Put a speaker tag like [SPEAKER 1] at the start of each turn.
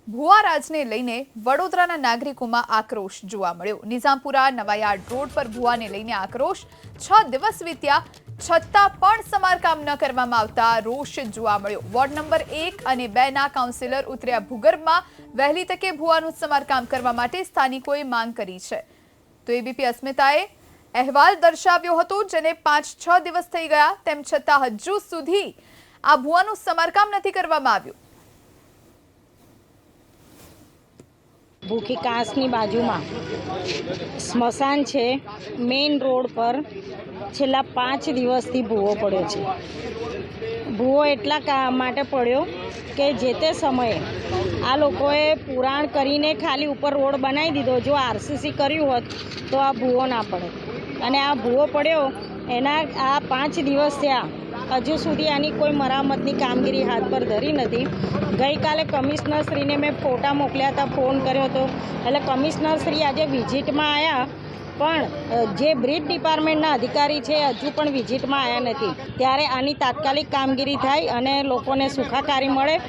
[SPEAKER 1] ભુવારાજને લઈને વડોદરાના નાગરિકોમાં આક્રોશ જોવા મળ્યો। નિઝામપુરા નવાયાર્ડ રોડ પર ભુવાને લઈને આક્રોશ। 6 દિવસ વીત્યા છતાં પણ સમારકામ ન કરવામાં આવતા રોષ જોવા મળ્યો। વોર્ડ નંબર 1 અને 2 ના કાઉન્સિલર ઉતર્યા ભૂગર્ભમાં। વહેલી તકે ભુવાનું સમારકામ કરવા માટે સ્થાનિકોએ માંગ કરી છે। તો એબીપી અસ્મિતાએ અહેવાલ દર્શાવ્યો હતો, જેને 5-6 દિવસ થઈ ગયા તેમ છતાં હજુ સુધી આ ભુવાનું સમારકામ નથી કરવામાં આવ્યું।
[SPEAKER 2] ભૂખી કાંસની બાજુમાં સ્મશાન છે। મેઇન રોડ પર છેલ્લા 5 દિવસથી ભૂવો પડ્યો છે। ભૂવો એટલા માટે પડ્યો કે જે તે સમયે આ લોકોએ પુરાણ કરીને ખાલી ઉપર રોડ બનાવી દીધો। જો આરસીસી કર્યું હોત તો આ ભૂવો ના પડે, અને આ ભૂવો પડ્યો એના આ 5 દિવસ થયા, હજુ સુધી આની કોઈ મરામતની કામગીરી હાથ પર ધરી નથી। ગઈકાલે કમિશનરશ્રીને મેં ફોટા મોકલ્યા હતા, ફોન કર્યો હતો, એટલે કમિશનરશ્રી આજે વિઝિટમાં આવ્યા, પણ જે બ્રિજ ડિપાર્ટમેન્ટના અધિકારી છે હજુ પણ વિઝિટમાં આવ્યા નથી। ત્યારે આની તાત્કાલિક કામગીરી થાય અને લોકોને સુખાકારી મળે।